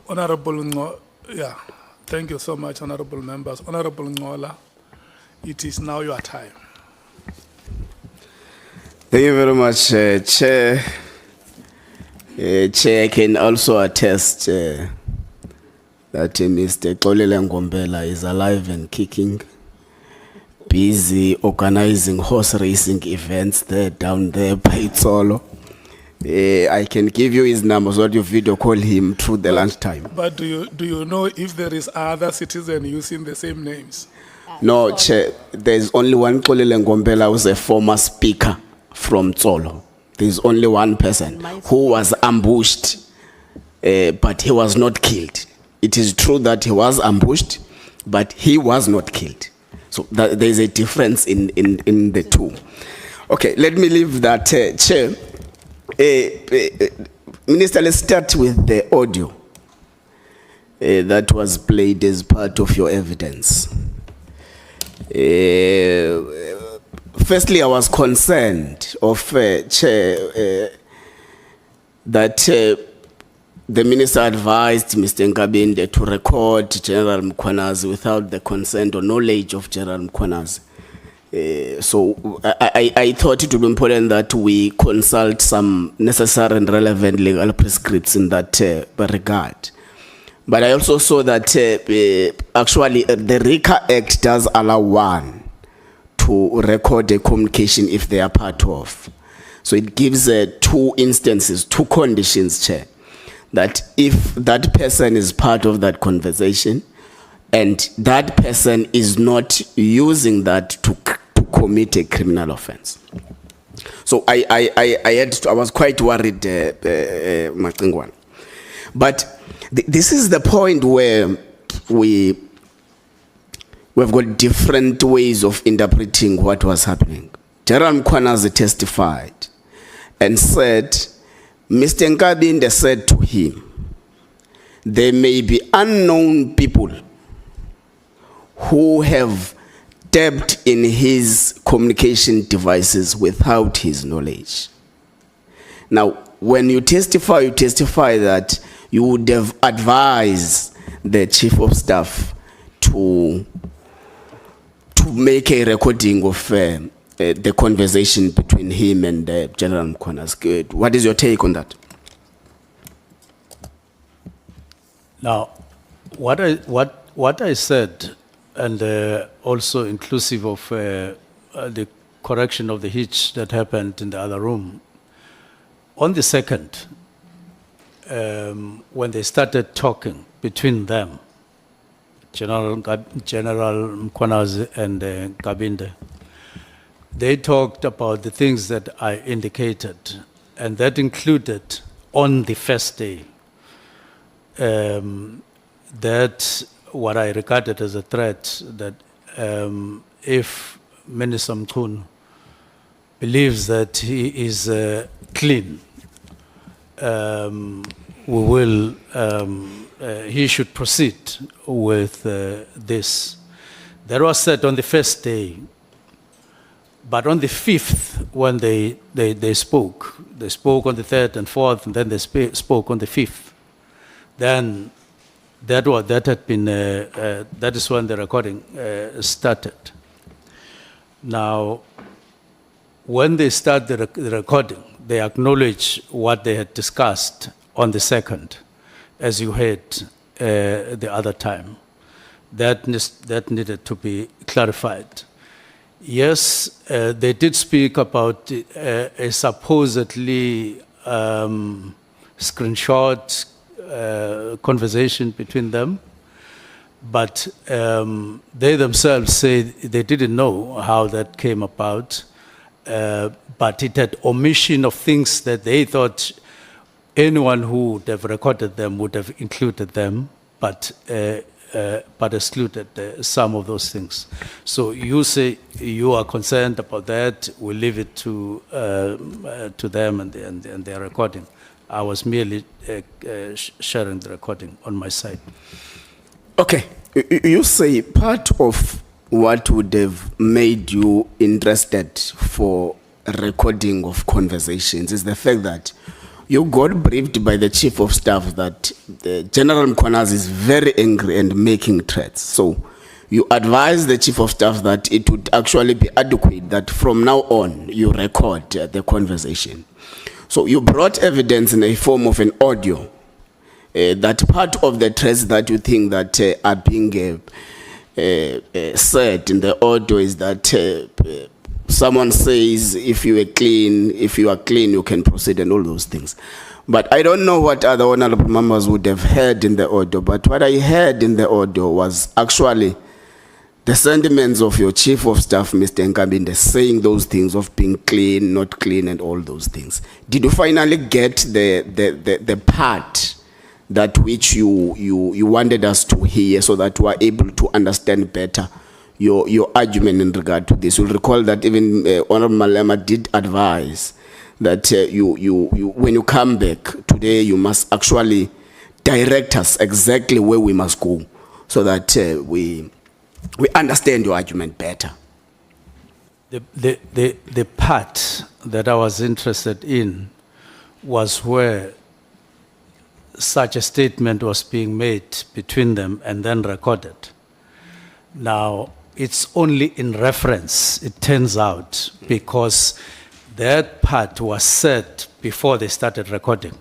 Honorable yeah, thank you so much, honorable members. Honorable Ngola, it is now your time. Thank you very much, Chair. Chair, I can also attest that Mr. Xolile Ngombela is alive and kicking, busy organizing horse racing events there, down there by Tsolo. I can give you his number so that you video call him through the lunchtime. But do you know if there is other citizen using the same names? No, Chair, there's only one Xolile Ngombela who's a former speaker from Tsolo. There's only one person who was ambushed, but he was not killed. It is true that he was ambushed, but he was not killed. So there's a difference in the two. Okay, let me leave that, Chair. Minister, let's start with the audio that was played as part of your evidence. Firstly, I was concerned of Chair that the minister advised Mr. Nkabinde to record General Mkhwanazi without the consent or knowledge of General Mkhwanazi. So I thought it would be important that we consult some necessary and relevant legal prescripts in that regard. But I also saw that actually the RICA Act does allow one to record a communication if they are part of. So it gives two instances, two conditions, Chair, that if that person is part of that conversation and that person is not using that to commit a criminal offense. So I was quite worried, Maqingwana. But this is the point where we've got different ways of interpreting what was happening. General Mkhwanazi testified and said, Mr. Nkabinde said to him, there may be unknown people who have tapped in his communication devices without his knowledge. Now, when you testify that you would have advised the chief of staff to make a recording of the conversation between him and General Mkhwanazi. What is your take on that? Now, what I said, and also inclusive of the correction of the hitch that happened in the other room, on the second, when they started talking between them, General Mkhwanazi and Nkabinde, they talked about the things that I indicated, and that included on the first day that what I regarded as a threat, that if Minister Mchunu believes that he is clean, he should proceed with this. That was said on the first day. But on the 5th, when they spoke on the 3rd and 4th, and then they spoke on the 5th. Then that is when the recording started. Now, when they start the recording, they acknowledge what they had discussed on the 2nd, as you heard the other time. That needed to be clarified. Yes, they did speak about a supposedly screenshot conversation between them, but they themselves say they didn't know how that came about, but it had omission of things that they thought anyone who would have recorded them would have included them, but excluded some of those things. So you say you are concerned about that. We'll leave it to them and their recording. I was merely sharing the recording on my side. Okay, you say part of what would have made you interested for recording of conversations is the fact that You got briefed by the chief of staff that General Mkhwanazi is very angry and making threats. So you advised the chief of staff that it would actually be adequate that from now on you record the conversation. So you brought evidence in a form of an audio that part of the threats that you think that are being said in the audio is that someone says if you are clean, you can proceed and all those things. But I don't know what other honorable members would have heard in the audio, but what I heard in the audio was actually the sentiments of your chief of staff, Mr. Nkabinde, saying those things of being clean, not clean, and all those things. Did you finally get the part that which you wanted us to hear so that we are able to understand better your argument in regard to this? You'll recall that even Honorable Malema did advise that when you come back today, you must actually direct us exactly where we must go so that we understand your argument better. The part that I was interested in was where such a statement was being made between them and then recorded. Now, it's only in reference, it turns out, because that part was said before they started recording.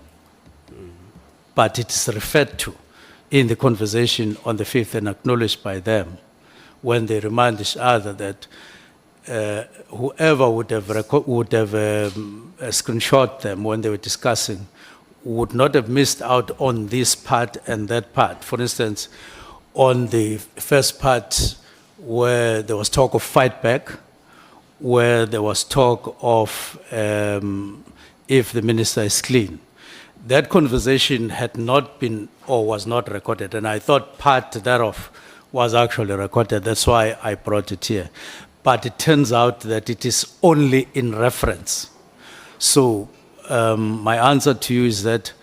But it is referred to in the conversation on the 5th and acknowledged by them when they remind each other that whoever would have screenshot them when they were discussing would not have missed out on this part and that part. For instance, on the first part where there was talk of fight back, where there was talk of if the minister is clean. That conversation had not been or was not recorded, and I thought part thereof was actually recorded. That's why I brought it here. But it turns out that it is only in reference. So my answer to you is that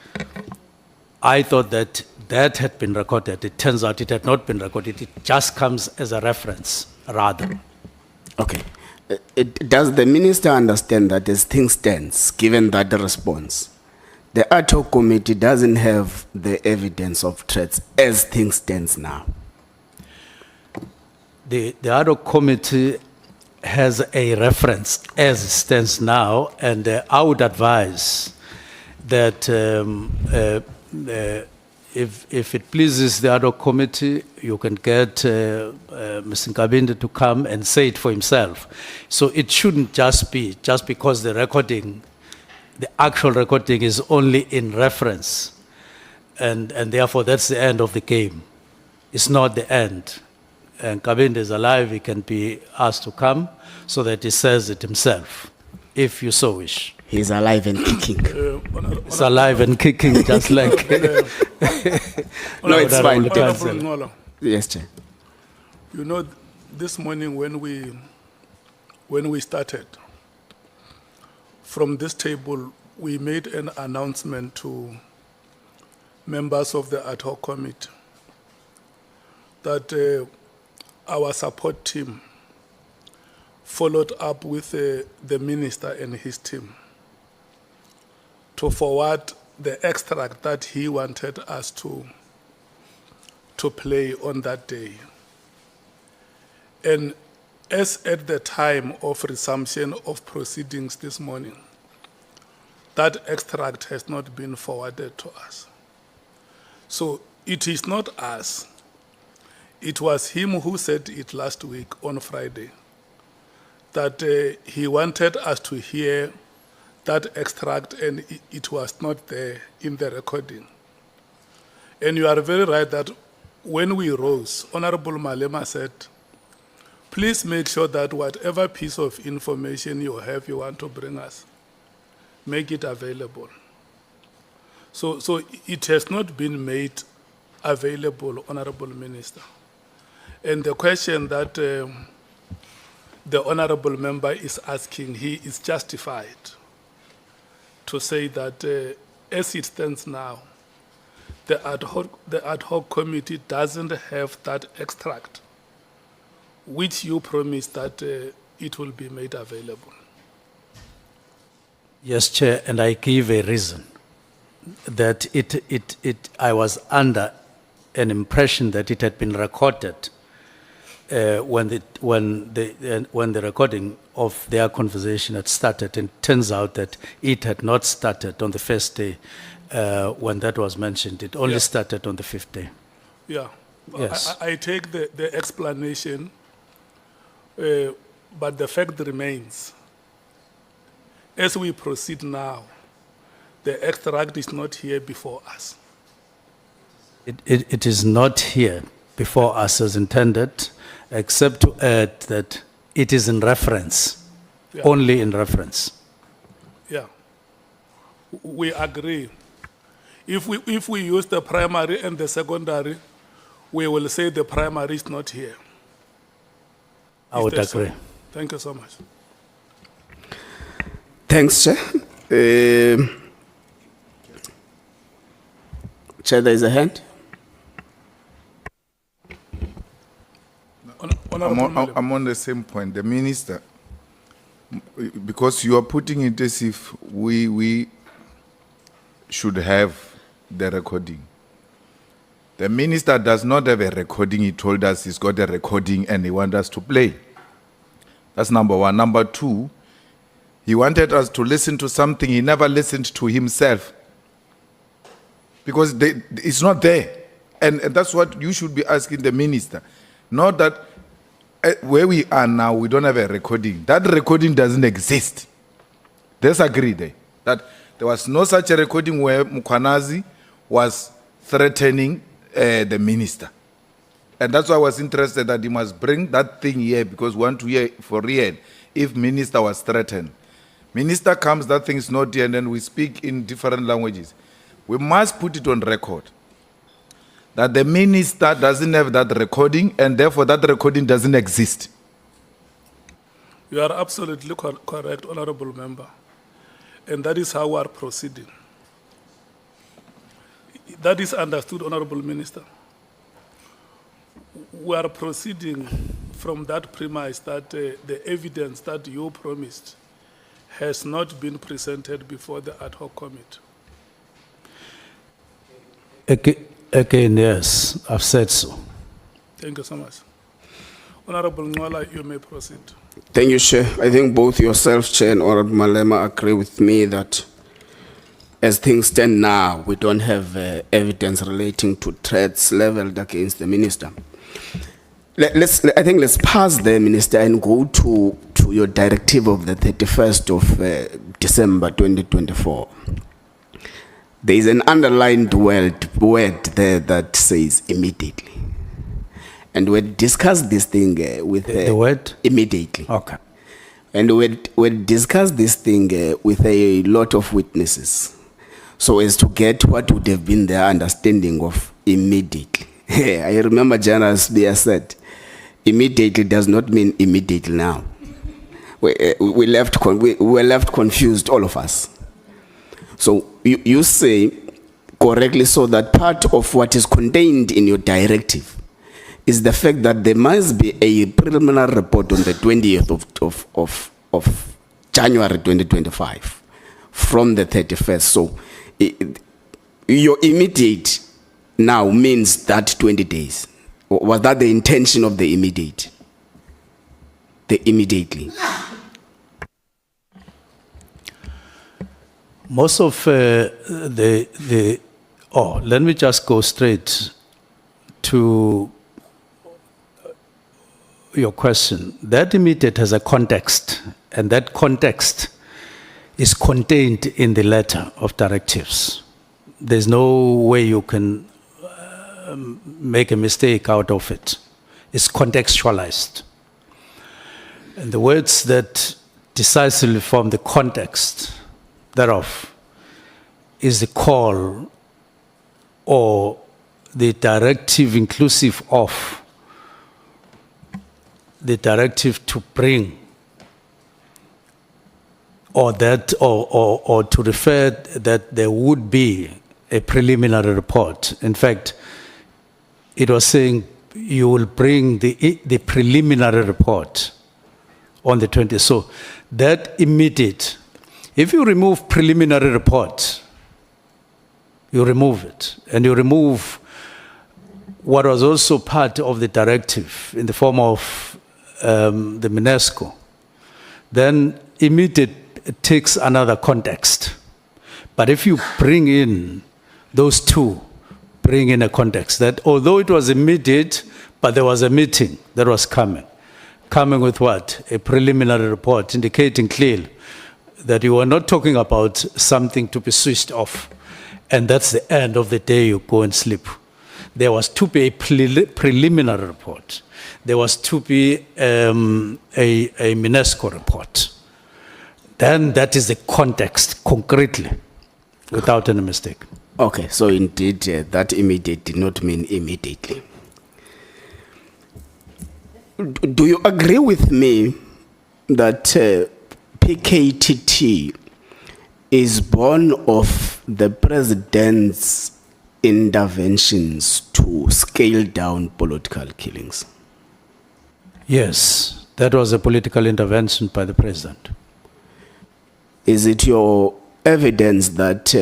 I thought that that had been recorded. It turns out it had not been recorded. It just comes as a reference, rather. Okay. Does the minister understand that as things stands, given that response, the ad hoc committee doesn't have the evidence of threats as things stands now? The ad hoc committee has a reference as it stands now, and I would advise that if it pleases the ad hoc committee, you can get Mr. Nkabinde to come and say it for himself. So it shouldn't just be, just because the recording, the actual recording is only in reference, and therefore that's the end of the game. It's not the end. And Nkabinde is alive, he can be asked to come so that he says it himself, if you so wish. He's alive and kicking. He's alive and kicking, just like... No, it's fine. Honorable Ngola, Yes, Chair. you know, this morning when we started, from this table, we made an announcement to members of the ad hoc committee that our support team followed up with the minister and his team to forward the extract that he wanted us to play on that day. And as at the time of resumption of proceedings this morning, that extract has not been forwarded to us. So it is not us. It was him who said it last week on Friday, that he wanted us to hear that extract and it was not there in the recording. And you are very right that when we rose, Honorable Malema said, please make sure that whatever piece of information you have you want to bring us, make it available. So it has not been made available, Honorable Minister. And the question that the Honorable Member is asking, he is justified to say that as it stands now, the ad hoc committee doesn't have that extract, which you promised that it will be made available. Yes, Chair, and I give a reason. that I was under an impression that it had been recorded when the recording of their conversation had started, and it turns out that it had not started on the first day when that was mentioned. It only started on the fifth day. Yeah. Yes. I take the explanation, but the fact remains. As we proceed now, the extract is not here before us. It is not here before us as intended, except to add that it is in reference, Yeah. only in reference. Yeah. We agree. If we use the primary and the secondary, we will say the primary is not here. I Is would that so? agree. Thank you so much. Thanks, Chair. Chair, there is a hand. Honorable Malema. I'm on the same point. The minister, because you are putting it as if we should have the recording. The minister does not have a recording. He told us he's got a recording and he wants us to play. That's number one. Number two, he wanted us to listen to something he never listened to himself. Because it's not there. And that's what you should be asking the minister. Not that where we are now, we don't have a recording. That recording doesn't exist. Let's agree there. That there was no such a recording where Mukwanazi was threatening the minister. And that's why I was interested that he must bring that thing here, because we want to hear for real if minister was threatened. Minister comes, that thing is not here, and then we speak in different languages. We must put it on record that the minister doesn't have that recording, and therefore that recording doesn't exist. You are absolutely correct, Honorable Member. And that is how we are proceeding. That is understood, Honorable Minister. We are proceeding from that premise that the evidence that you promised has not been presented before the ad hoc committee. Again, yes, I've said so. Thank you so much. Honorable Nwala, you may proceed. Thank you, Chair. I think both yourself, Chair, and Honorable Malema agree with me that as things stand now, we don't have evidence relating to threats leveled against the minister. I think let's pass there, Minister, and go to your directive of the 31st of December 2024. There is an underlined word there that says immediately. And we discussed this thing with... The word? Immediately. Okay. And we discussed this thing with a lot of witnesses, so as to get what would have been their understanding of immediately. I remember General Spear said, immediately does not mean immediately now. We were left confused, all of us. So you say correctly so that part of what is contained in your directive is the fact that there must be a preliminary report on the 20th of January 2025 from the 31st. So your immediate now means that 20 days. Was that the intention of the immediate? The immediately. Most of let me just go straight to your question. That immediate has a context, and that context is contained in the letter of directives. There's no way you can make a mistake out of it. It's contextualized. And the words that decisively form the context thereof is the call or the directive inclusive of the directive to bring or to refer that there would be a preliminary report. In fact, it was saying you will bring the preliminary report on the 20th. So that immediate, if you remove preliminary report, You remove it. And you remove what was also part of the directive in the form of the UNESCO. Then immediate takes another context. But if you bring in those two, bring in a context that although it was immediate, but there was a meeting that was coming. Coming with what? A preliminary report indicating clearly that you were not talking about something to be switched off. And that's the end of the day you go and sleep. There was to be a preliminary report. There was to be a UNESCO report. Then that is the context concretely, without any mistake. Okay, so indeed, that immediate did not mean immediately. Do you agree with me that PKTT is born of the president's interventions to scale down political killings? Yes, that was a political intervention by the president. Is it your evidence that,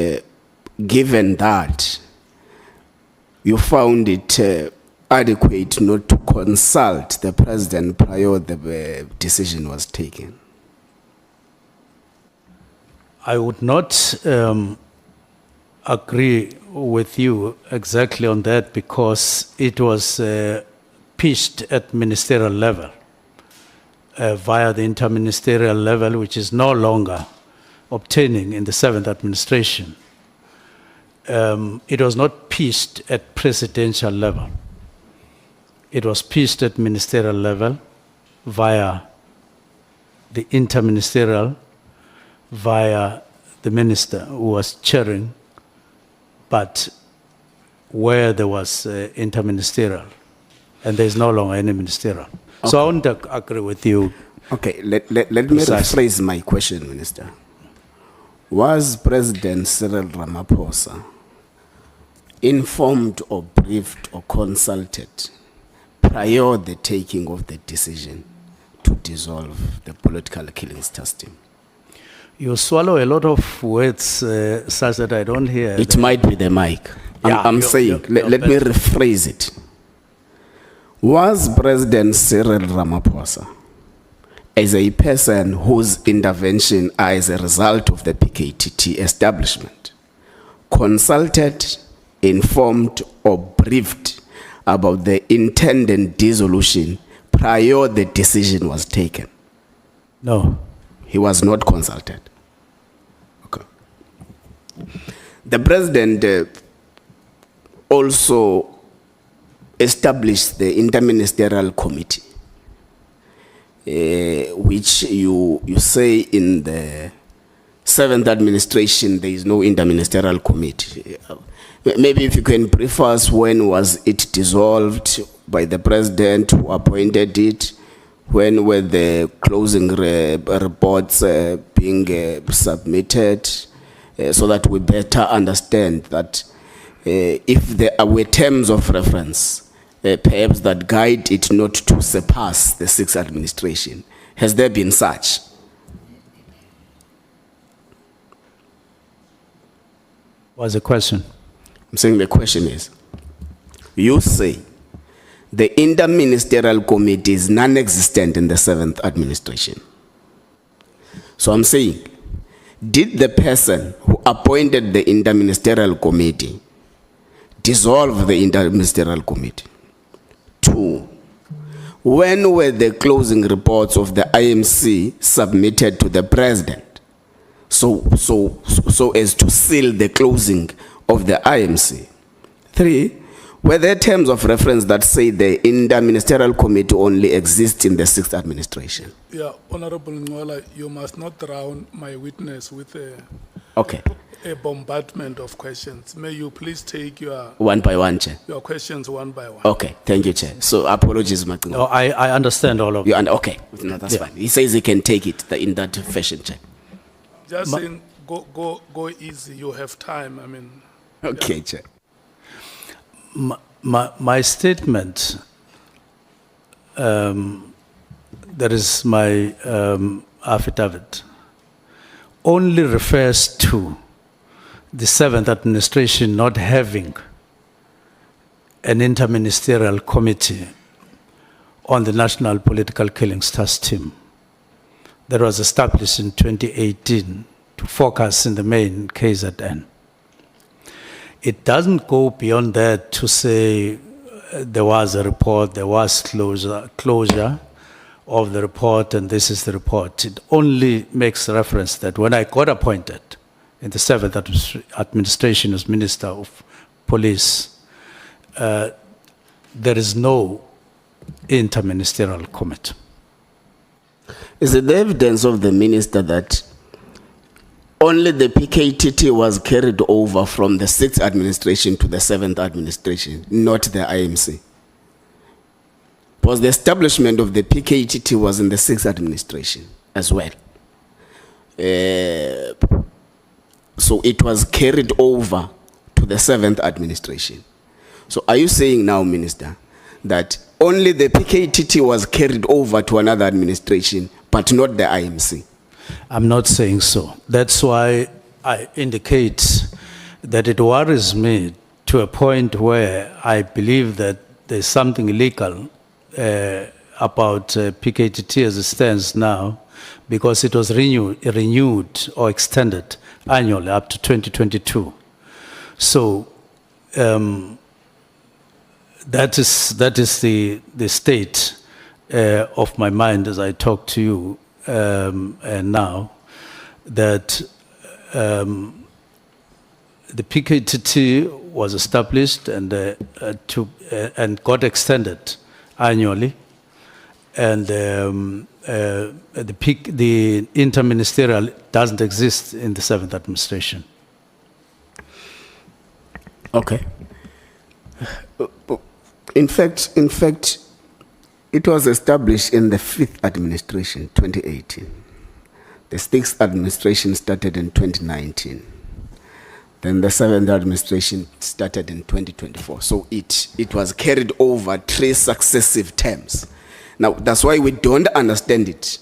given that, you found it adequate not to consult the president prior the decision was taken? I would not agree with you exactly on that because it was pitched at ministerial level via the interministerial level, which is no longer obtaining in the 7th administration. It was not pitched at presidential level. It was pitched at ministerial level via the interministerial, via the minister who was chairing, but where there was interministerial, and there is no longer any ministerial. Okay. So I won't agree with you. Okay, let me rephrase my question, Minister. Was President Cyril Ramaphosa informed or briefed or consulted prior the taking of the decision to dissolve the political killings task team? You swallow a lot of words such that I don't hear. It might be the mic. I'm saying, let me rephrase it. Was President Cyril Ramaphosa, as a person whose intervention are as a result of the PKTT establishment, consulted, informed, or briefed about the intended dissolution prior the decision was taken? No. He was not consulted. Okay. The president also established the interministerial committee, which you say in the 7th administration there is no interministerial committee. Maybe if you can brief us, when was it dissolved by the president, who appointed it? When were the closing reports being submitted, so that we better understand that if there were terms of reference, perhaps that guide it not to surpass the 6th administration. Has there been such? What's the question? I'm saying the question is, you say the interministerial committee is non-existent in the 7th administration. So I'm saying, did the person who appointed the interministerial committee dissolve the interministerial committee? 2, when were the closing reports of the IMC submitted to the president so as to seal the closing of the IMC? 3, were there terms of reference that say the interministerial committee only exists in the 6th administration? Yeah, Honorable Ngola, you must not drown my witness with a bombardment of questions. May you please take your one by one, Chair. Your questions one by one. Okay, thank you, Chair. So apologies, Mr. No, I understand all of it. Okay, no, that's fine. He says he can take it in that fashion, Chair. Just saying, go easy. You have time. I mean. Okay, Chair. My statement, that is my affidavit, only refers to the seventh administration not having an interministerial committee on the National Political Killings Task Team that was established in 2018 to focus in the main KZN. It doesn't go beyond that to say there was a report, there was closure of the report, and this is the report. It only makes reference that when I got appointed in the seventh administration as Minister of Police, there is no interministerial committee. Is it the evidence of the minister that only the PKTT was carried over from the 6th administration to the 7th administration, not the IMC? Because the establishment of the PKTT was in the 6th administration as well. So it was carried over to the 7th administration. So are you saying now, Minister, that only the PKTT was carried over to another administration, but not the IMC? I'm not saying so. That's why I indicate that it worries me to a point where I believe that there's something illegal about PKTT as it stands now, because it was renewed or extended annually up to 2022. So that is the state of my mind as I talk to you and now, that the PKTT was established and got extended annually, and the interministerial doesn't exist in the 7th administration. Okay. In fact, it was established in the 5th administration, 2018. The 6th administration started in 2019. Then the 7th administration started in 2024. So it was carried over 3 successive terms. Now, that's why we don't understand it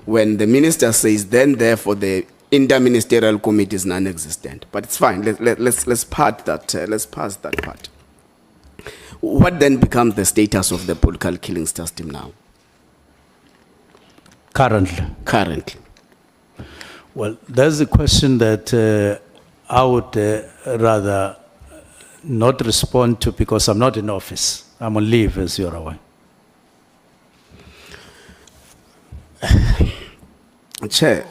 when the minister says, then therefore the interministerial committee is non-existent. But it's fine. Let's pass that part. What then becomes the status of the political killings task team now? Currently. Well, that's the question that I would rather not respond to, because I'm not in office. I'm on leave, as you're aware. Chair,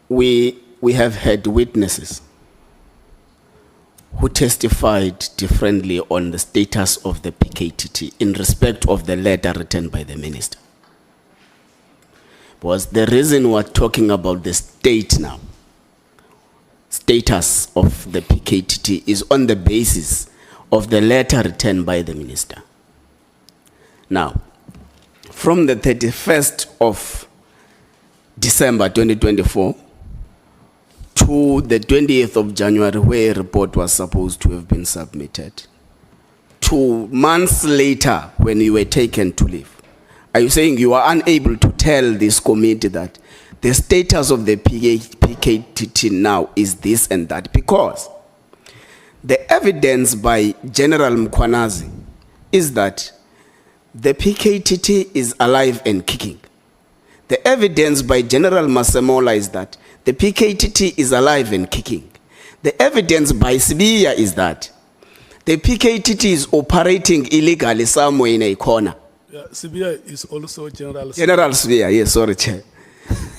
we have had witnesses who testified differently on the status of the PKTT in respect of the letter written by the minister. Was the reason we're talking about the status of the PKTT is on the basis of the letter written by the minister. Now, from the 31st of December 2024 to the 20th of January, where a report was supposed to have been submitted, 2 months later when you were taken to leave, are you saying you are unable to tell this committee that the status of the PKTT now is this and that? Because the evidence by General Mkhwanazi is that the PKTT is alive and kicking. The evidence by General Masemola is that the PKTT is alive and kicking. The evidence by Sibiya is that the PKTT is operating illegally somewhere in a corner. Yeah, Sibiya is also General Sibiya, yes, sorry, Chair.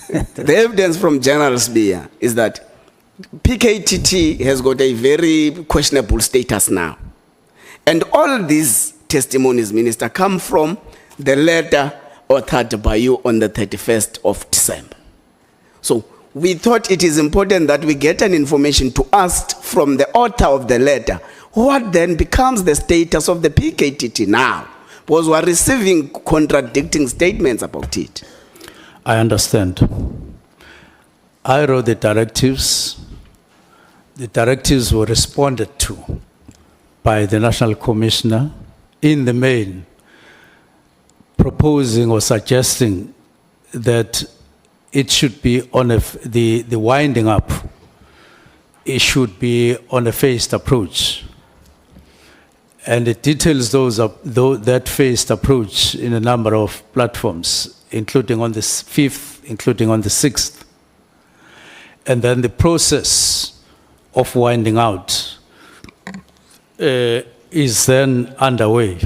The evidence from General Sibiya is that PKTT has got a very questionable status now. And all these testimonies, Minister, come from the letter authored by you on the 31st of December. So we thought it is important that we get an information to ask from the author of the letter, what then becomes the status of the PKTT now? Because we are receiving contradicting statements about it. I understand. I wrote the directives. The directives were responded to by the National Commissioner, in the main proposing or suggesting that it should be on the winding up it should be on a phased approach. And it details that phased approach in a number of platforms, including on the 5th, including on the 6th. And then the process of winding out is then underway.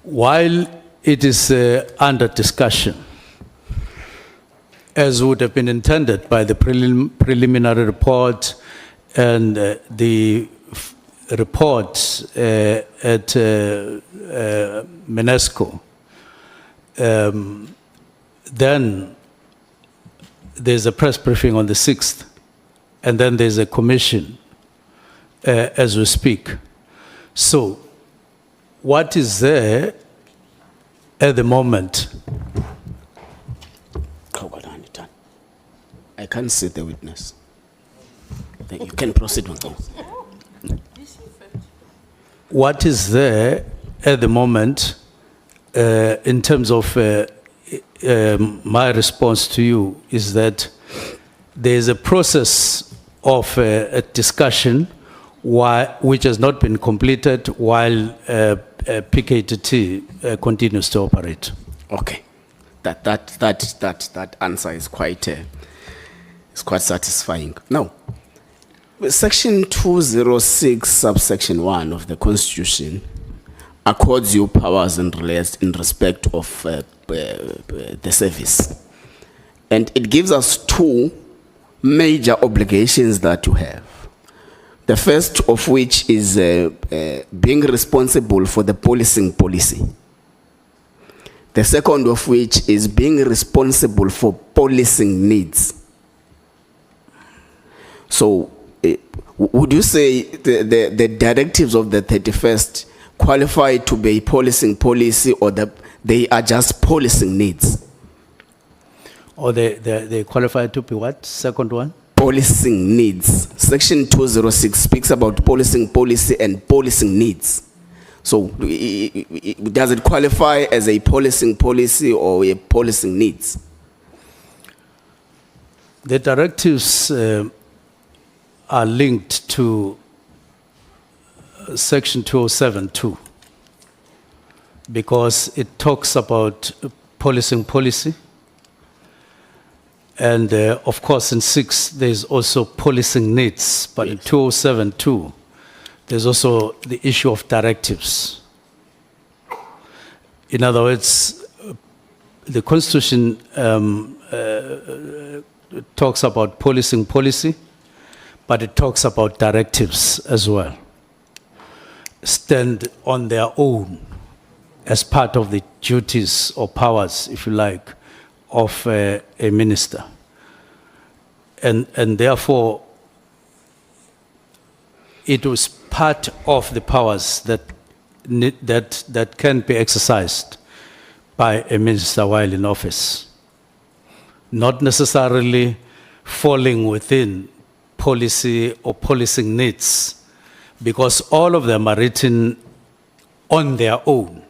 While it is under discussion, as would have been intended by the preliminary report and the report at UNESCO, then there's a press briefing on the 6th, and then there's a commission as we speak. So what is there at the moment? I can't see the witness. You can proceed with that. What is there at the moment in terms of my response to you is that there is a process of a discussion which has not been completed while PKTT continues to operate. Okay, that answer is quite satisfying. Now, Section 206, subsection 1 of the Constitution accords you powers in respect of the service. And it gives us two major obligations that you have. The first of which is being responsible for the policing policy. The second of which is being responsible for policing needs. So, would you say the directives of the 31st qualify to be policing policy, or they are just policing needs? Or they qualify to be what? Second one? Policing needs. Section 206 speaks about policing policy and policing needs. So does it qualify as a policing policy or a policing needs? The directives are linked to Section 207(2) because it talks about policing policy. And of course, in 6, there's also policing needs, but in 207(2), there's also the issue of directives. In other words, the Constitution talks about policing policy, but it talks about directives as well. Stand on their own as part of the duties or powers, if you like, of a minister. And therefore, it was part of the powers that can be exercised by a minister while in office. Not necessarily falling within policy or policing needs, because all of them are written on their own.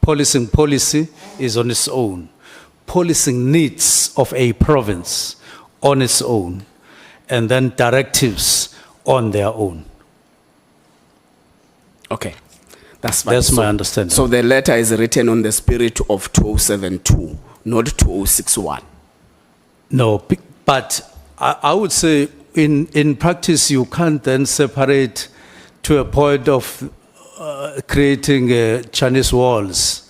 Policing policy is on its own. Policing needs of a province on its own, and then directives on their own. Okay, that's fine. That's my understanding. So the letter is written on the spirit of 207(2), not 206(1). No, but I would say in practice you can't then separate to a point of creating Chinese walls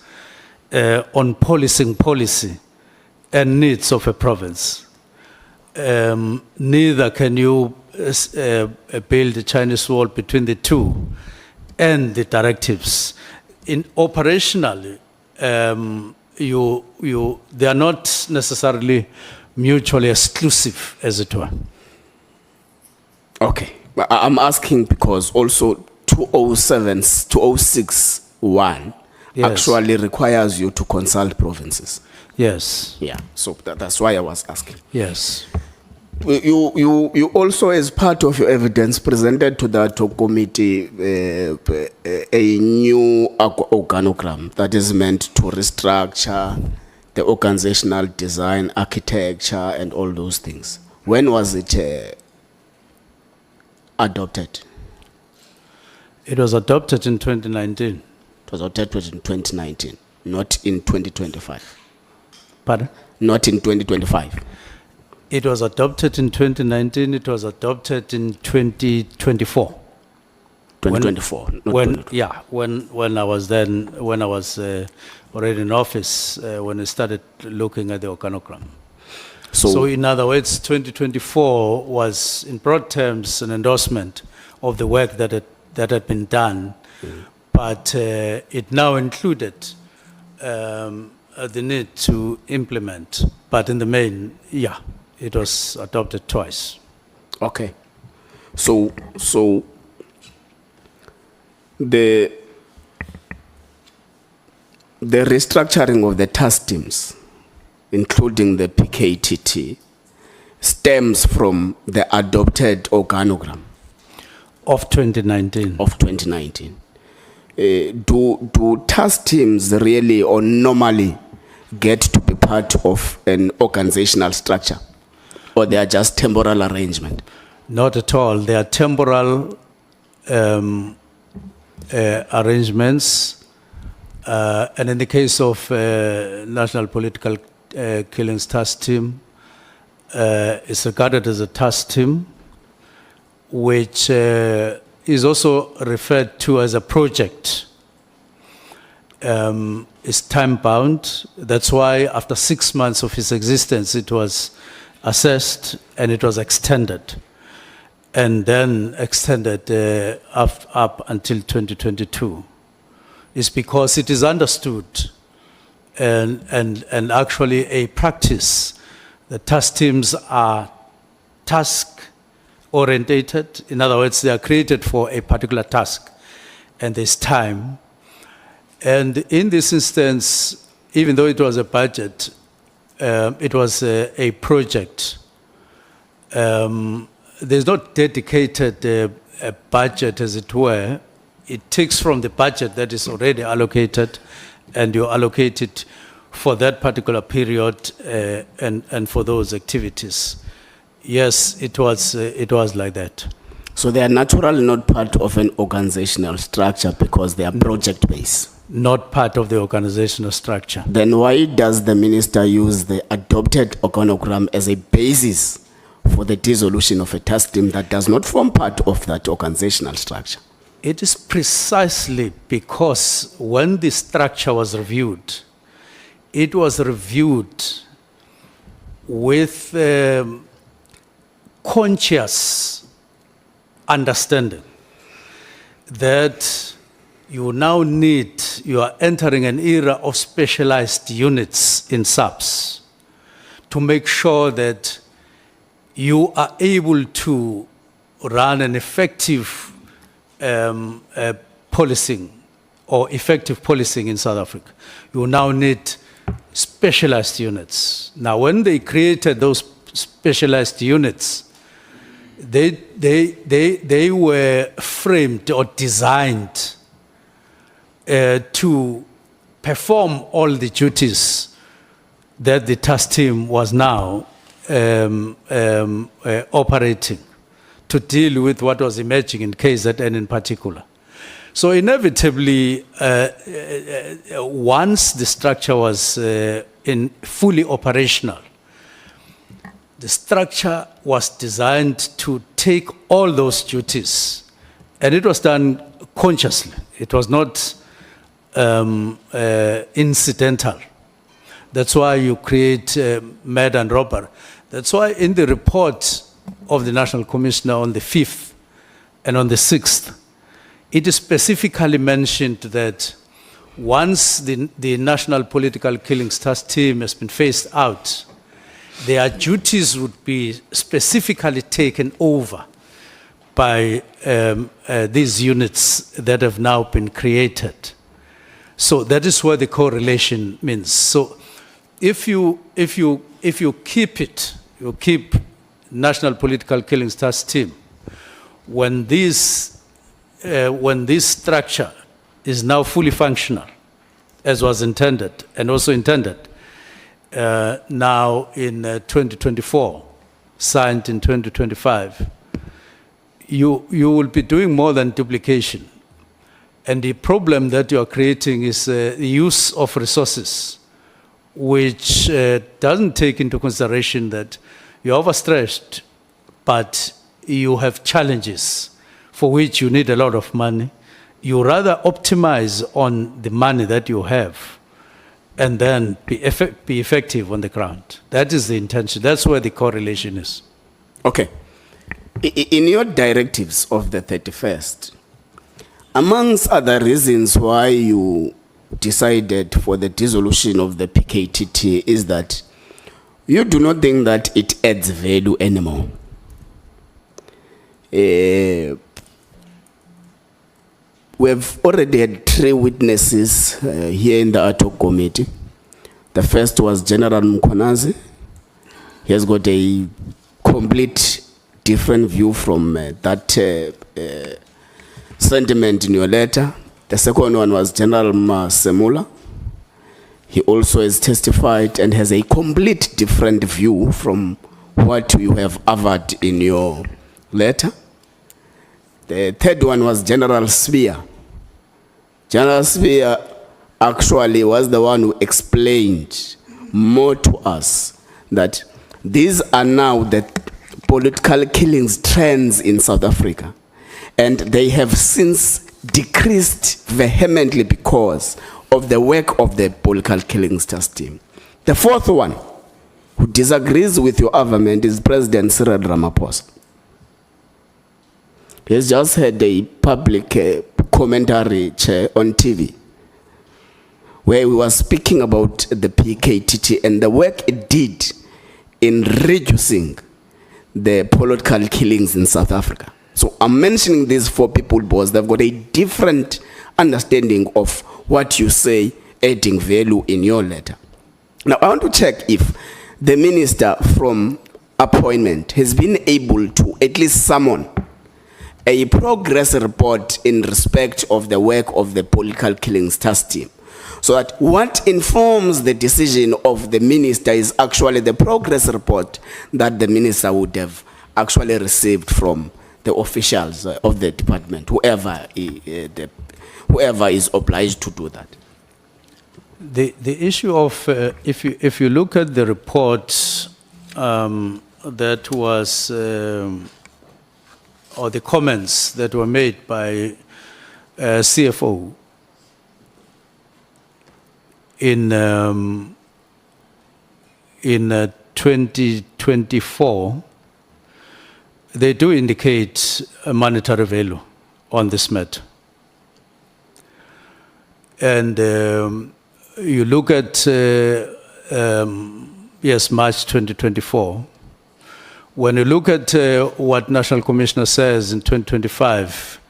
on policing policy and needs of a province. Neither can you build a Chinese wall between the two and the directives. Operationally, they are not necessarily mutually exclusive, as it were. Okay, but I'm asking because also 206(1) Yes. actually requires you to consult provinces. Yes, Yeah, so that's why I was asking. yes. You also, as part of your evidence, presented to that committee a new organogram that is meant to restructure the organizational design, architecture, and all those things. When was it adopted? It was adopted in 2019. It was adopted in 2019, not in 2025. Pardon? Not in 2025. It was adopted in 2019. It was adopted in 2024. 2024. not When 2025. yeah, when I was already in office, when I started looking at the organogram. So in other words, 2024 was, in broad terms, an endorsement of the work that had been done, but it now included the need to implement. But in the main, yeah, it was adopted twice. Okay. So the restructuring of the task teams, including the PKTT, stems from the adopted organogram Of 2019. of 2019. Do task teams really or normally get to be part of an organizational structure, or they are just temporal arrangement? Not at all. They are temporal arrangements. And in the case of National Political Killings Task Team, it's regarded as a task team, which is also referred to as a project. It's time-bound. That's why after 6 months of its existence, it was assessed and it was extended. And then extended up until 2022. It's because it is understood and actually a practice. The task teams are task-orientated. In other words, they are created for a particular task, and there's time. And in this instance, even though it was a budget, it was a project. There's not dedicated a budget, as it were. It takes from the budget that is already allocated, and you allocate it for that particular period and for those activities. Yes, it was like that. So they are naturally not part of an organizational structure because they are project-based. Not part of the organizational structure. Then why does the minister use the adopted organogram as a basis for the dissolution of a task team that does not form part of that organizational structure? It is precisely because when the structure was reviewed, it was reviewed with conscious understanding that you are entering an era of specialized units in SAPS to make sure that you are able to run an effective policing or effective policing in South Africa. You now need specialized units. Now, when they created those specialized units, they were framed or designed to perform all the duties that the task team was now operating, to deal with what was emerging in KZN in particular. So inevitably, once the structure was fully operational, the structure was designed to take all those duties, and it was done consciously. It was not incidental. That's why you create murder and robbery. That's why in the report of the National Commissioner on the 5th and on the 6th, it is specifically mentioned that once the National Political Killings Task Team has been phased out, their duties would be specifically taken over by these units that have now been created. So that is where the correlation means. So if you keep it, you keep National Political Killings Task Team, when this structure is now fully functional, as was intended and also intended now in 2024, signed in 2025, you will be doing more than duplication. And the problem that you are creating is the use of resources, which doesn't take into consideration that you're overstretched, but you have challenges for which you need a lot of money. You rather optimize on the money that you have and then be effective on the ground. That is the intention. That's where the correlation is. Okay. In your directives of the 31st, amongst other reasons why you decided for the dissolution of the PKTT is that you do not think that it adds value anymore. We've already had 3 witnesses here in the ad hoc committee. The first was General Mkhwanazi. He has got a complete different view from that sentiment in your letter. The second one was General Semula. He also has testified and has a complete different view from what you have averred in your letter. The third one was General Spear. General Spear actually was the one who explained more to us that these are now the political killings trends in South Africa. And they have since decreased vehemently because of the work of the political killings task team. The fourth one, who disagrees with your argument, is President Cyril Ramaphosa. He has just had a public commentary on TV where he was speaking about the PKTT and the work it did in reducing the political killings in South Africa. So I'm mentioning these 4 people because they've got a different understanding of what you say adding value in your letter. Now, I want to check if the minister from appointment has been able to at least summon a progress report in respect of the work of the political killings task team, so that what informs the decision of the minister is actually the progress report that the minister would have actually received from the officials of the department, whoever is obliged to do that. The issue of, if you look at the report that was, or the comments that were made by CFO in 2024, they do indicate a monetary value on this matter. And you look at, yes, March 2024, when you look at what National Commissioner says in 2025,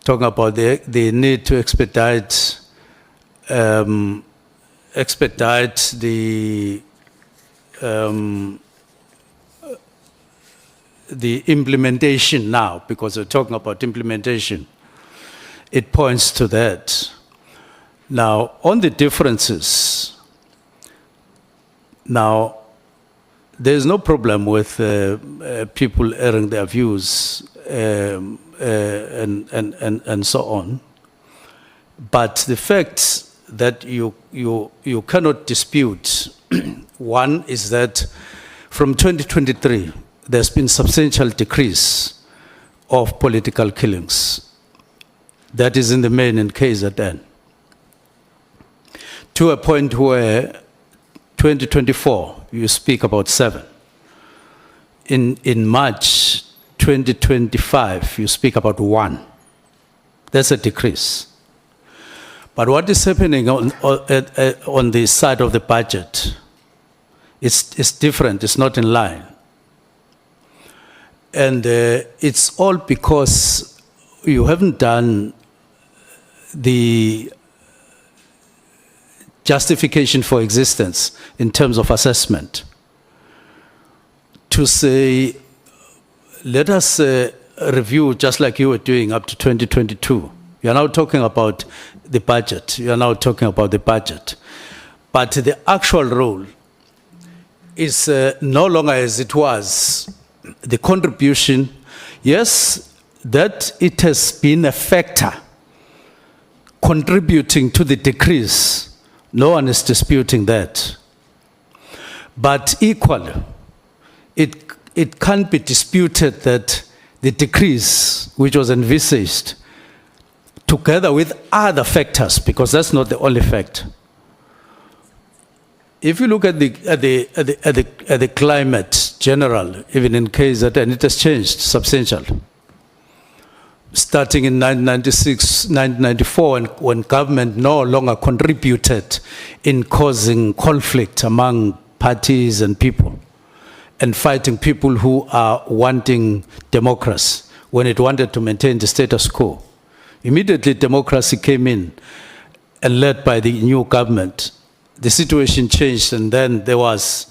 talking about the need to expedite the implementation now, because we're talking about implementation, it points to that. Now, on the differences, now, there's no problem with people airing their views and so on. But the fact that you cannot dispute, one is that from 2023, there's been substantial decrease of political killings. That is in the main in KZN. To a point where 2024, you speak about 7. In March 2025, you speak about 1. That's a decrease. But what is happening on the side of the budget, it's different, it's not in line. And it's all because you haven't done the justification for existence in terms of assessment. To say, let us review just like you were doing up to 2022. You are now talking about the budget. You are now talking about the budget. But the actual role is no longer as it was. The contribution, yes, that it has been a factor contributing to the decrease. No one is disputing that. But equally, it can't be disputed that the decrease which was envisaged, together with other factors, because that's not the only factor. If you look at the climate general, even in KZN, it has changed substantially. Starting in 1996, 1994, when government no longer contributed in causing conflict among parties and people, and fighting people who are wanting democracy, when it wanted to maintain the status quo. Immediately democracy came in and led by the new government. The situation changed, and then there was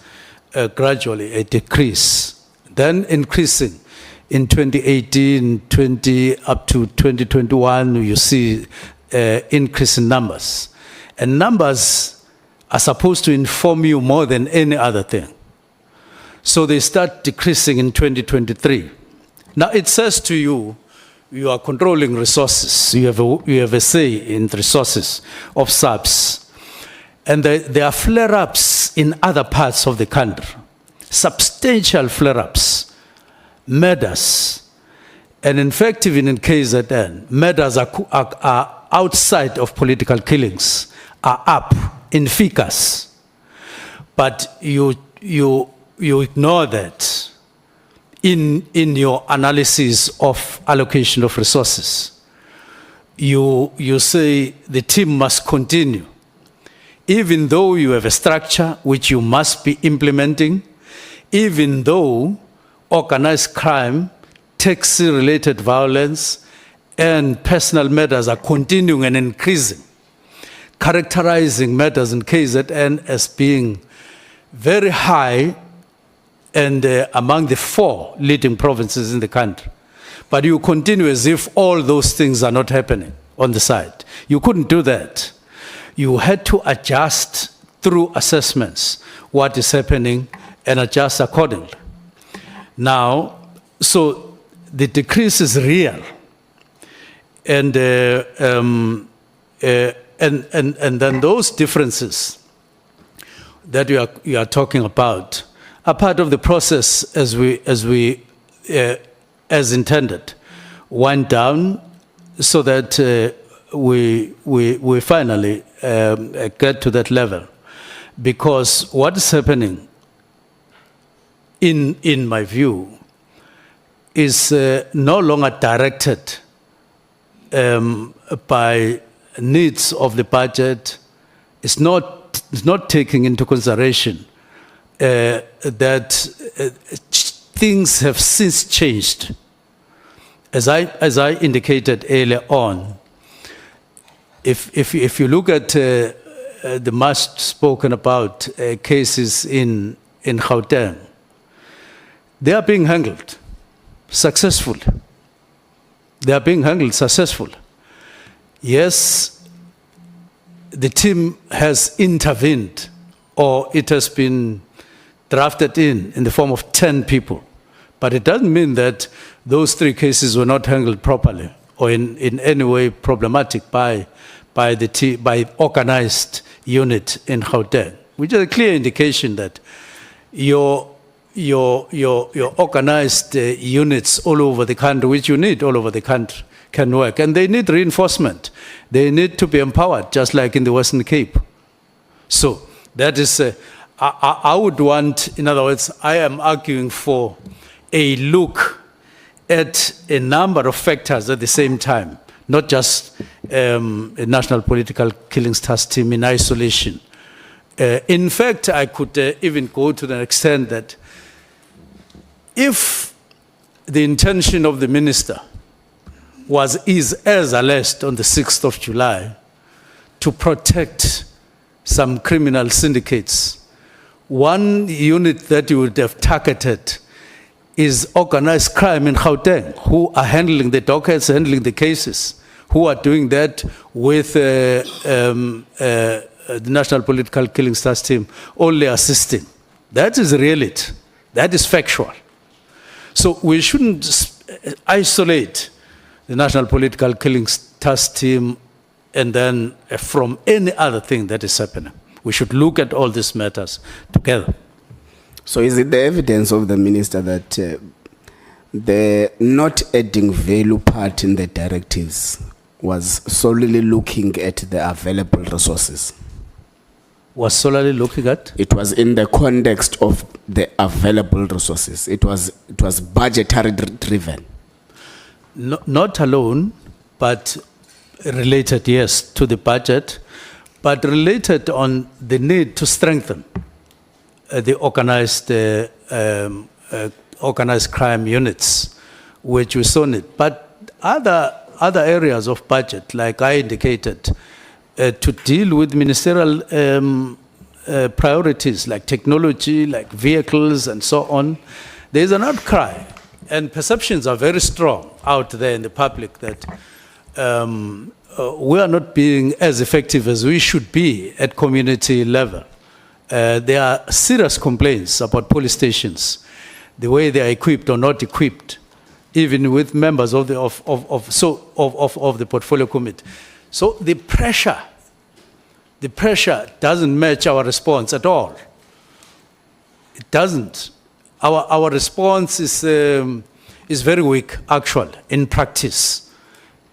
gradually a decrease, then increasing. In 2018, up to 2021, you see increase in numbers. And numbers are supposed to inform you more than any other thing. So they start decreasing in 2023. Now it says to you, you are controlling resources. You have a say in the resources of SAPS. And there are flare-ups in other parts of the country, substantial flare-ups, murders. And in fact, even in KZN, murders are outside of political killings, are up in figures. But you ignore that in your analysis of allocation of resources. You say the team must continue, even though you have a structure which you must be implementing, even though organized crime, taxi-related violence, and personal matters are continuing and increasing, characterizing matters in KZN as being very high and among the 4 leading provinces in the country. But you continue as if all those things are not happening on the side. You couldn't do that. You had to adjust through assessments what is happening and adjust accordingly. Now, so the decrease is real. And then those differences that you are talking about are part of the process as intended, wind down so that we finally get to that level. Because what is happening, in my view, is no longer directed by needs of the budget. It's not taking into consideration that things have since changed. As I indicated earlier on, if you look at the much spoken about cases in Gauteng, they are being handled successfully. They are being handled successfully. Yes, the team has intervened, or it has been drafted in the form of 10 people. But it doesn't mean that those 3 cases were not handled properly or in any way problematic by organized unit in Gauteng, which is a clear indication that your organized units all over the country, which you need all over the country, can work. And they need reinforcement. They need to be empowered, just like in the Western Cape. So that is, I would want, in other words, I am arguing for a look at a number of factors at the same time, not just a national political killings task team in isolation. In fact, I could even go to the extent that if the intention of the minister is as alleged on the 6th of July to protect some criminal syndicates, one unit that you would have targeted is organized crime in Gauteng, who are handling the dockets, handling the cases, who are doing that with the National Political Killings Task Team only assisting. That is reality. That is factual. So we shouldn't isolate the National Political Killings Task Team, and then from any other thing that is happening. We should look at all these matters together. So is it the evidence of the minister that the not adding value part in the directives was solely looking at the available resources? Was solely looking at? It was in the context of the available resources. It was budgetary driven. No, not alone, but related, yes, to the budget, but related on the need to strengthen the organized crime units, which we saw it. But other areas of budget, like I indicated, to deal with ministerial priorities like technology, like vehicles and so on, there is an outcry, and perceptions are very strong out there in the public that we are not being as effective as we should be at community level. There are serious complaints about police stations, the way they are equipped or not equipped, even with members of the portfolio committee. So the pressure doesn't match our response at all. It doesn't. Our response is very weak, actually, in practice,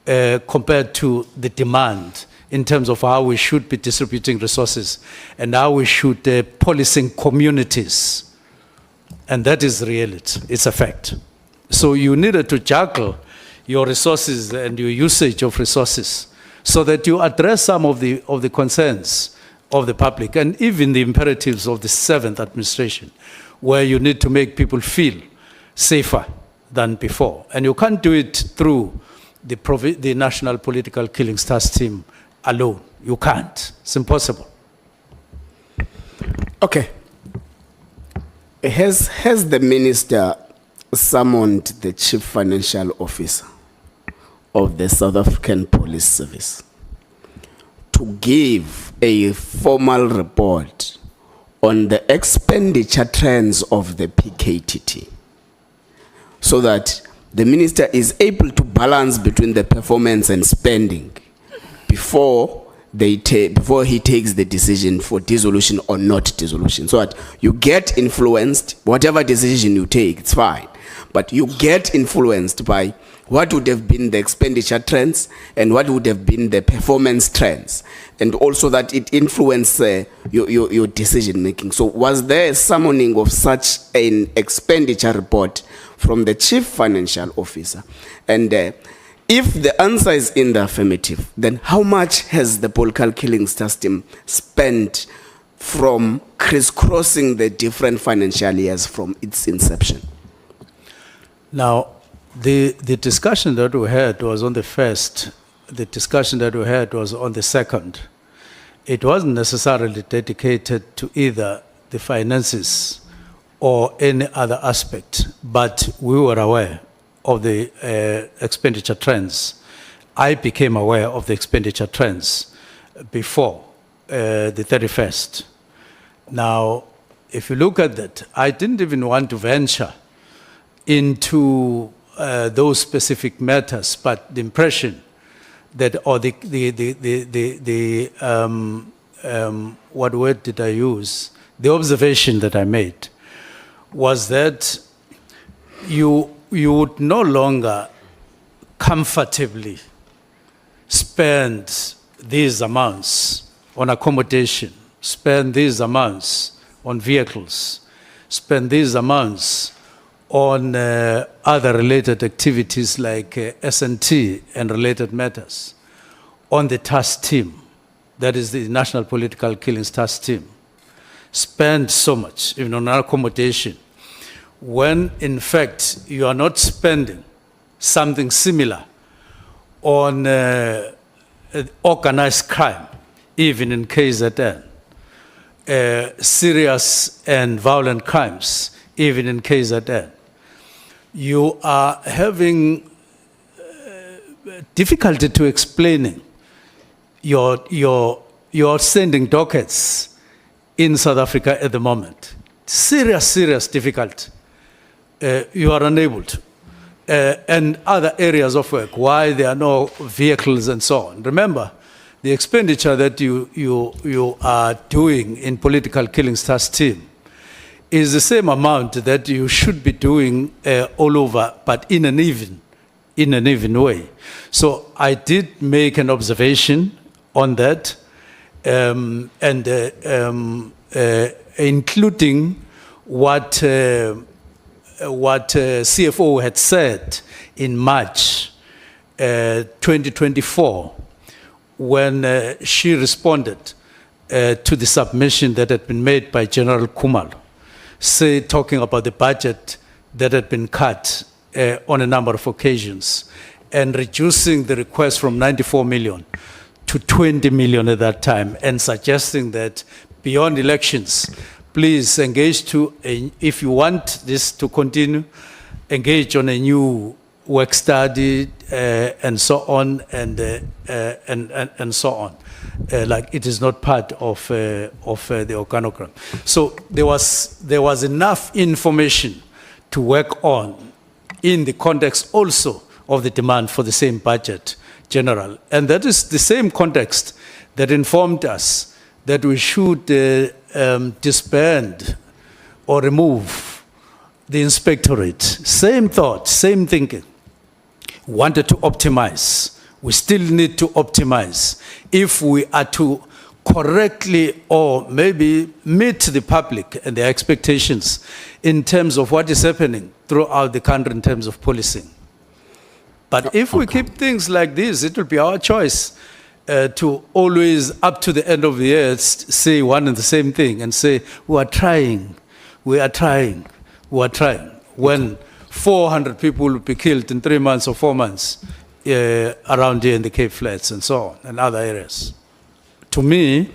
compared to the demand in terms of how we should be distributing resources and how we should policing communities. And that is reality. It's a fact. So you needed to juggle your resources and your usage of resources so that you address some of the concerns of the public and even the imperatives of the 7th administration, where you need to make people feel safer than before. And you can't do it through the National Political Killings Task Team alone. You can't. It's impossible. Okay. Has the minister summoned the chief financial officer of the South African Police Service to give a formal report on the expenditure trends of the PKTT, so that the minister is able to balance between the performance and spending before he takes the decision for dissolution or not dissolution, so that you get influenced. Whatever decision you take, it's fine, but you get influenced by what would have been the expenditure trends and what would have been the performance trends, and also that it influences your decision making. So was there a summoning of such an expenditure report from the chief financial officer? And if the answer is in the affirmative, then how much has the political killings task team spent from crisscrossing the different financial years from its inception? Now, the discussion that we had was on the first. The discussion that we had was on the second. It wasn't necessarily dedicated to either the finances or any other aspect, but we were aware of the expenditure trends. I became aware of the expenditure trends before the 31st. Now, if you look at that, I didn't even want to venture into those specific matters, but the impression that, or what word did I use? The observation that I made was that you would no longer comfortably spend these amounts on accommodation, spend these amounts on vehicles, spend these amounts on other related activities like S&T and related matters, on the task team, that is the National Political Killings Task Team, spend so much, even on accommodation, when in fact you are not spending something similar on organized crime, even in KZN, serious and violent crimes, even in KZN. You are having difficulty to explaining your sending dockets in South Africa at the moment. Serious difficulty. You are unable to. and other areas of work, why there are no vehicles and so on. Remember, the expenditure that you are doing in political killings task team is the same amount that you should be doing all over, but in an even way. So I did make an observation on that, including what CFO had said in March 2024 when she responded to the submission that had been made by General Kumalo, talking about the budget that had been cut on a number of occasions and reducing the request from 94 million to 20 million at that time, and suggesting that beyond elections, please engage if you want this to continue, engage on a new work study and so on, and so on. Like it is not part of the organogram. So there was enough information to work on in the context also of the demand for the same budget general. And that is the same context that informed us that we should disband or remove the inspectorate. Same thought, same thinking. Wanted to optimize. We still need to optimize if we are to correctly or maybe meet the public and their expectations in terms of what is happening throughout the country in terms of policing. But if we keep things like this, it will be our choice to always, up to the end of the year, say one and the same thing and say, we are trying, when 400 people will be killed in 3 months or 4 months around here in the Cape Flats and so on, and other areas. To me,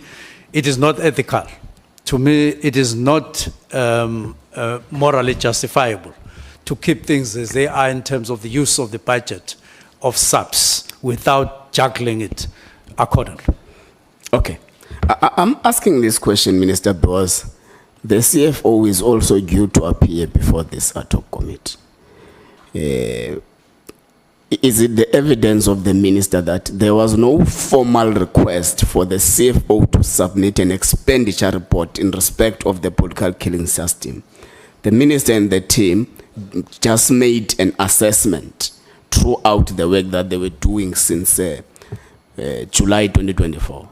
it is not ethical. To me, it is not morally justifiable to keep things as they are in terms of the use of the budget of SAPS without juggling it accordingly. Okay. I'm asking this question, Minister, because the CFO is also due to appear before this ad hoc committee. Is it the evidence of the minister that there was no formal request for the CFO to submit an expenditure report in respect of the political killing system? The minister and the team just made an assessment throughout the work that they were doing since July 2024.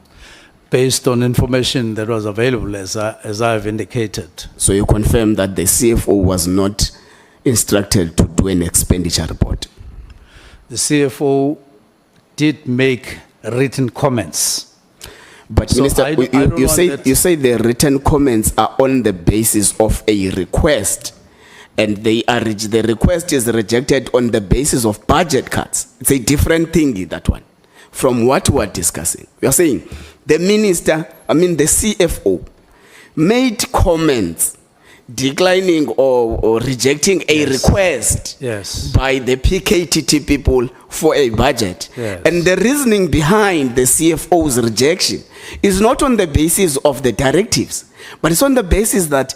Based on information that was available, as I have indicated. So you confirm that the CFO was not instructed to do an expenditure report? The CFO did make written comments. But So Minister, I don't you want say that- you say the written comments are on the basis of a request, and the request is rejected on the basis of budget cuts. It's a different thing, that one, from what we are discussing. We are saying the minister, the CFO, made comments declining or rejecting a request Yes. by the PKTT people for a budget. Yes. And the reasoning behind the CFO's rejection is not on the basis of the directives, but it's on the basis that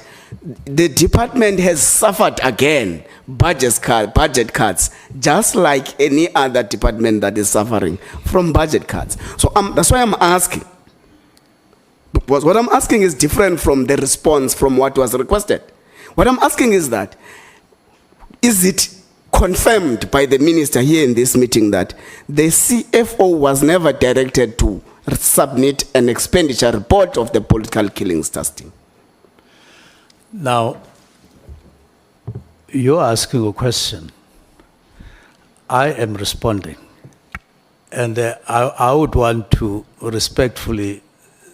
the department has suffered again budget cuts, just like any other department that is suffering from budget cuts. So that's why I'm asking. Because what I'm asking is different from the response from what was requested. What I'm asking is that, is it confirmed by the minister here in this meeting that the CFO was never directed to submit an expenditure report of the political killings testing? Now, you're asking a question. I am responding. And I would want to respectfully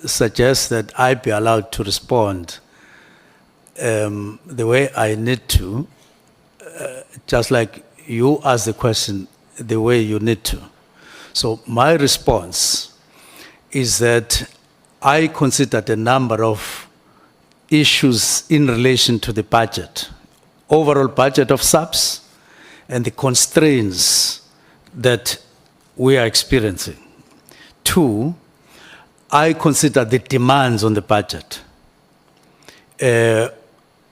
suggest that I be allowed to respond the way I need to, just like you ask the question the way you need to. So my response is that I considered a number of issues in relation to the budget, overall budget of SAPS, and the constraints that we are experiencing. Two, I consider the demands on the budget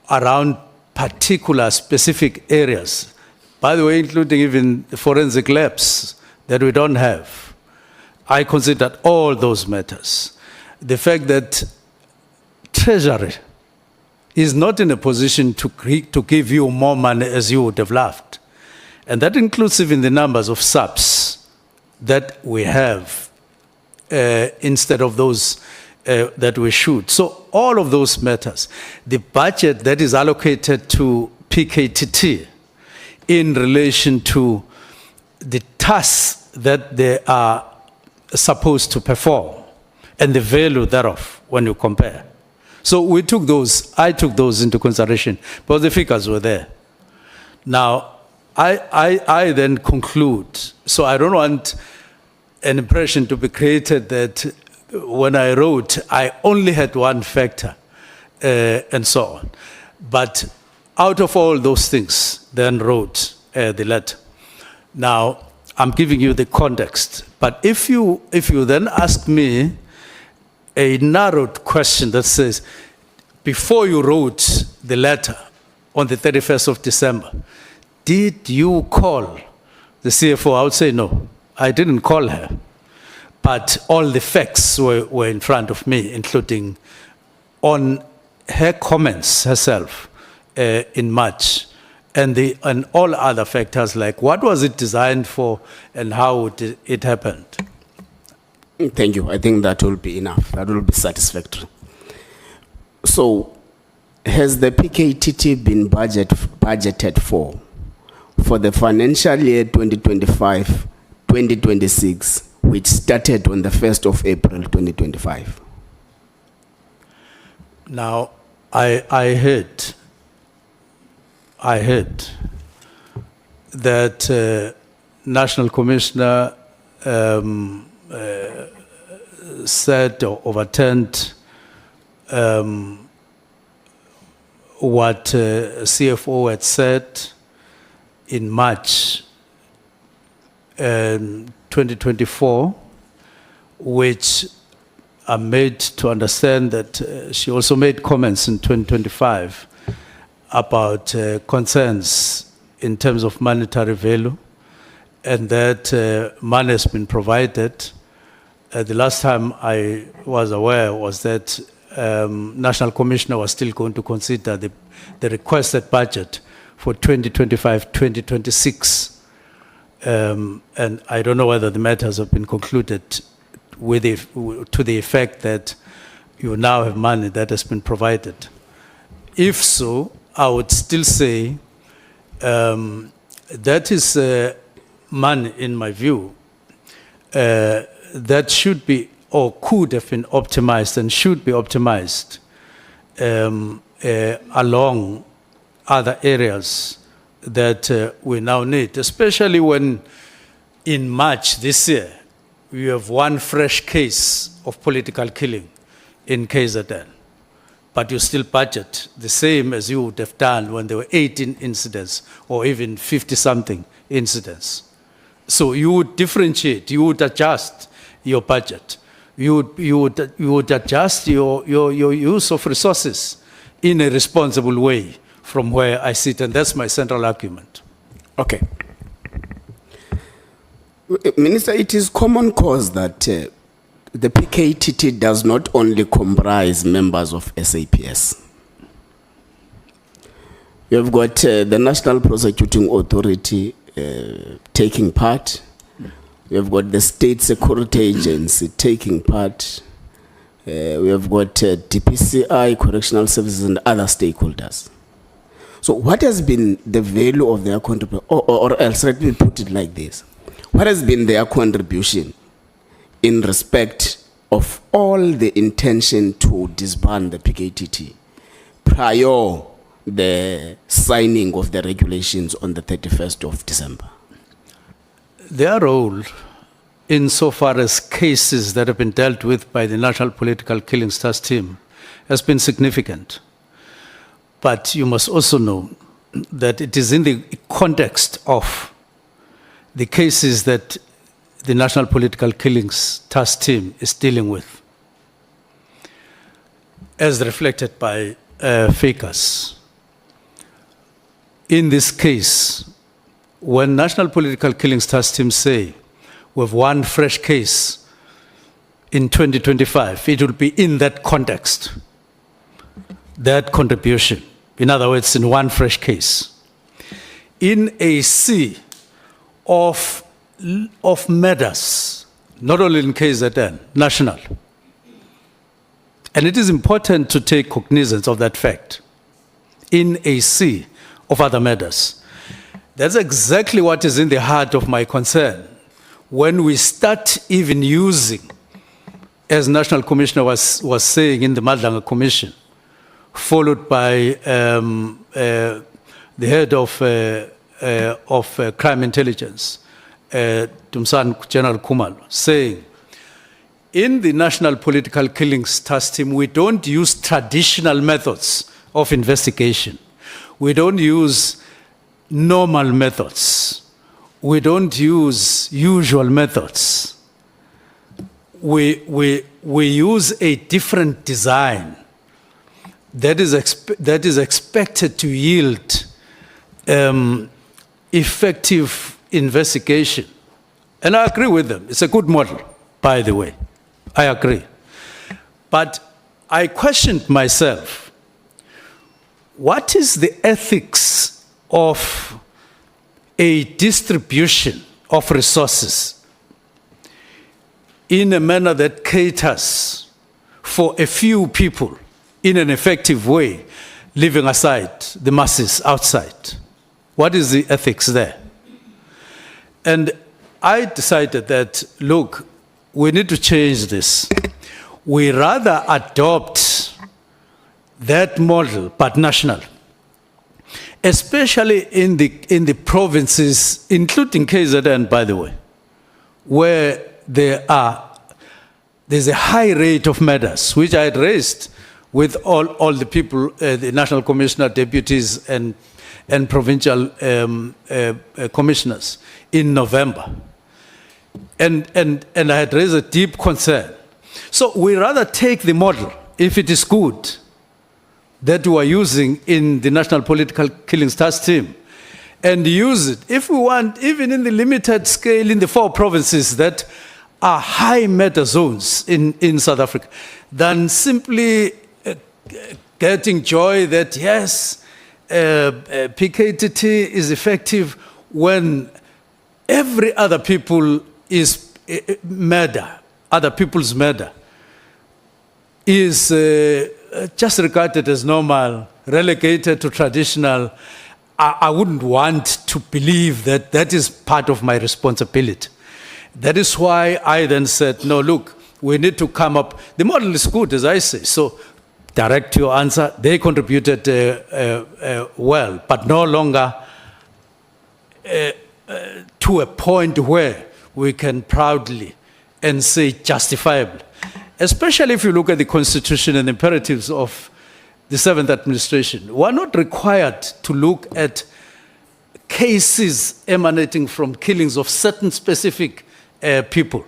around particular specific areas by the way, including even the forensic labs that we don't have. I considered all those matters. The fact that Treasury is not in a position to give you more money as you would have loved. And that includes even the numbers of subs that we have instead of those that we should. So all of those matters. The budget that is allocated to PKTT in relation to the tasks that they are supposed to perform and the value thereof when you compare. So we took those, I took those into consideration, but the figures were there. Now, I then conclude, so I don't want an impression to be created that when I wrote, I only had one factor and so on. But out of all those things, then wrote the letter. Now, I'm giving you the context. But if you then ask me a narrowed question that says, before you wrote the letter on the 31st of December, did you call the CFO? I would say no, I didn't call her. But all the facts were in front of me, including on her comments herself in March, and all other factors like what was it designed for and how would it happened. Thank you. I think that will be enough. That will be satisfactory. So, has the PKTT been budgeted for the financial year 2025-2026, which started on the 1st of April 2025? Now, I heard that National Commissioner said or overturned what CFO had said in March 2024, which I'm made to understand that she also made comments in 2025 about concerns in terms of monetary value, and that money has been provided. The last time I was aware was that National Commissioner was still going to consider the requested budget for 2025-2026. And I don't know whether the matters have been concluded to the effect that you now have money that has been provided. If so, I would still say that is money, in my view, that should be or could have been optimized and should be optimized along other areas that we now need, especially when in March this year, we have one fresh case of political killing in KZN. But you still budget the same as you would have done when there were 18 incidents or even 50-something incidents. So you would differentiate, you would adjust your budget. You would adjust your use of resources in a responsible way from where I sit, and that's my central argument. Okay. Minister, it is common cause that the PKTT does not only comprise members of SAPS. You have got the National Prosecuting Authority taking part. We have got the State Security Agency taking part. We have got DPCI, Correctional Services, and other stakeholders. So what has been the value of their contribution? Or else, let me put it like this. What has been their contribution in respect of all the intention to disband the PKTT prior the signing of the regulations on the 31st of December? Their role, insofar as cases that have been dealt with by the National Political Killings Task Team, has been significant. But you must also know that it is in the context of the cases that the National Political Killings Task Team is dealing with, as reflected by FACAS. In this case, when National Political Killings Task Team say with one fresh case in 2025, it will be in that context, that contribution. In other words, in one fresh case. In a sea of matters, not only in KZN, national. And it is important to take cognizance of that fact. In a sea of other matters. That's exactly what is in the heart of my concern. When we start even using, as National Commissioner was saying in the Madlanga Commission, followed by the head of crime intelligence, Tumsan General Kumalo, saying, in the National Political Killings Task Team, we don't use traditional methods of investigation. We don't use normal methods. We don't use usual methods. We use a different design that is expected to yield effective investigation. And I agree with them. It's a good model, by the way. I agree. But I questioned myself, what is the ethics of a distribution of resources in a manner that caters for a few people in an effective way, leaving aside the masses outside? What is the ethics there? And I decided that, look, we need to change this. We rather adopt that model, but national, especially in the provinces, including KZN, by the way, where there's a high rate of murders, which I had raised with all the people, the National Commissioner, deputies, and provincial commissioners in November. And I had raised a deep concern. So we rather take the model, if it is good, that we are using in the National Political Killings Task Team, and use it, if we want, even in the limited scale in the 4 provinces that are high murder zones in South Africa, than simply getting joy that, yes, PKTT is effective when every other people is murder, other people's murder, is just regarded as normal, relegated to traditional. I wouldn't want to believe that that is part of my responsibility. That is why I then said, no, look, we need to come up. The model is good, as I say. So, direct to your answer, they contributed well, but no longer to a point where we can proudly and say justifiably, especially if you look at the Constitution and imperatives of the 7th administration. We are not required to look at cases emanating from killings of certain specific people.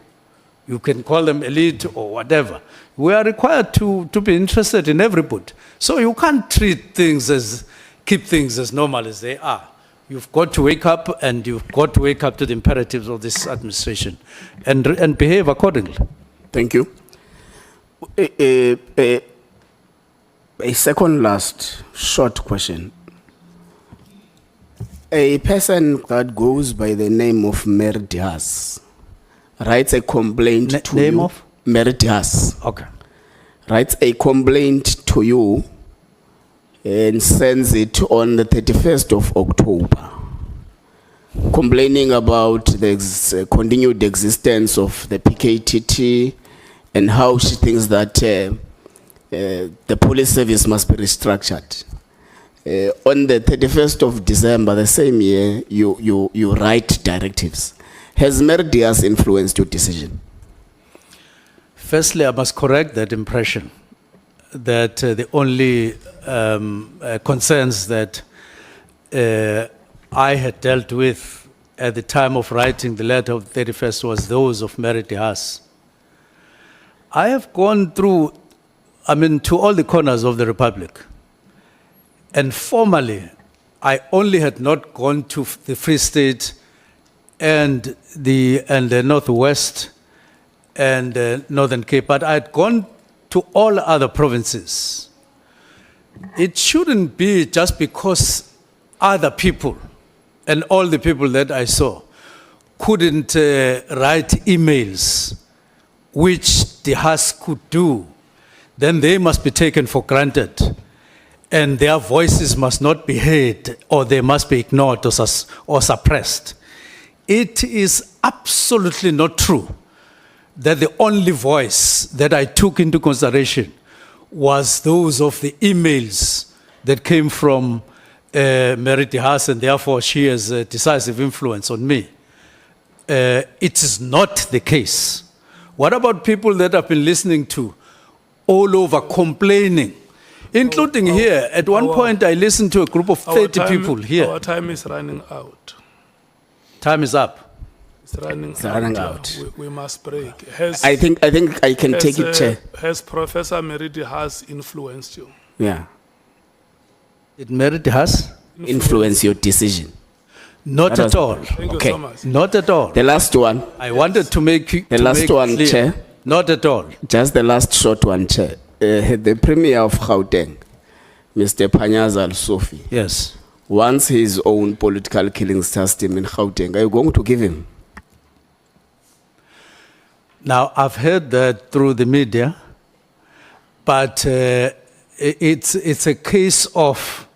You can call them elite or whatever. We are required to be interested in everybody. So you can't keep things as normal as they are. You've got to wake up, and you've got to wake up to the imperatives of this administration and behave accordingly. Thank you. A second last short question. A person that goes by the name of Merdias writes a complaint to name you. of? Merdias Okay. writes a complaint to you and sends it on the 31st of October, complaining about the continued existence of the PKTT and how she thinks that the police service must be restructured. On the 31st of December, the same year, you write directives. Has Merdias influenced your decision? Firstly, I must correct that impression that the only concerns that I had dealt with at the time of writing the letter of the 31st was those of Mary Haas. I have gone through, to all the corners of the Republic, and formally I only had not gone to the Free State and the Northwest and Northern Cape, but I had gone to all other provinces. It shouldn't be just because other people and all the people that I saw couldn't write emails, which the Haas could do, then they must be taken for granted. And their voices must not be heard, or they must be ignored or suppressed. It is absolutely not true that the only voice that I took into consideration was those of the emails that came from Mary de Haas, and therefore she has a decisive influence on me. It is not the case. What about people that I've been listening to all over complaining, including here? At one point, I listened to a group of 30 people here. Our time is running out. Time is up. It's running running yeah. out. We must break. I think I can take it, Chair. Has Professor Meridi has influenced you? Yeah. Did Mary de Haas? Influence your decision. Not That at was- all. Thank Okay. you so much. Not at all. The last one, I wanted to make you The last one, clear. Chair. Not at all. just the last short one, Chair. The Premier of Gauteng, Mr. Panyaza Al-Sofi, Yes. wants his own political killing system in Gauteng. Are you going to give him? Now, I've heard that through the media, but it's a case of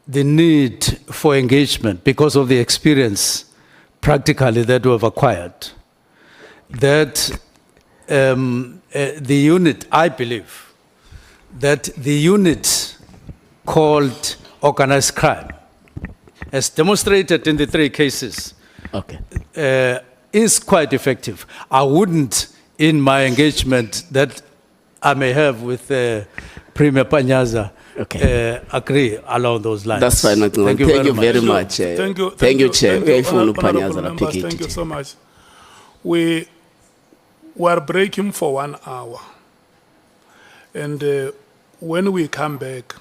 the need for engagement because of the experience practically that we have acquired. That the unit, I believe, that the unit called organized crime, as demonstrated in the 3 cases, Okay. is quite effective. I wouldn't, in my engagement that I may have with Premier Panyaza, Okay. agree along those lines. That's fine, Mr. Thank you very much. Thank you. Thank you, Chair. Thank you, Ifunu honorable Panyaza members. Lapikiti. Thank you so much. We were breaking for 1 hour. And when we come back,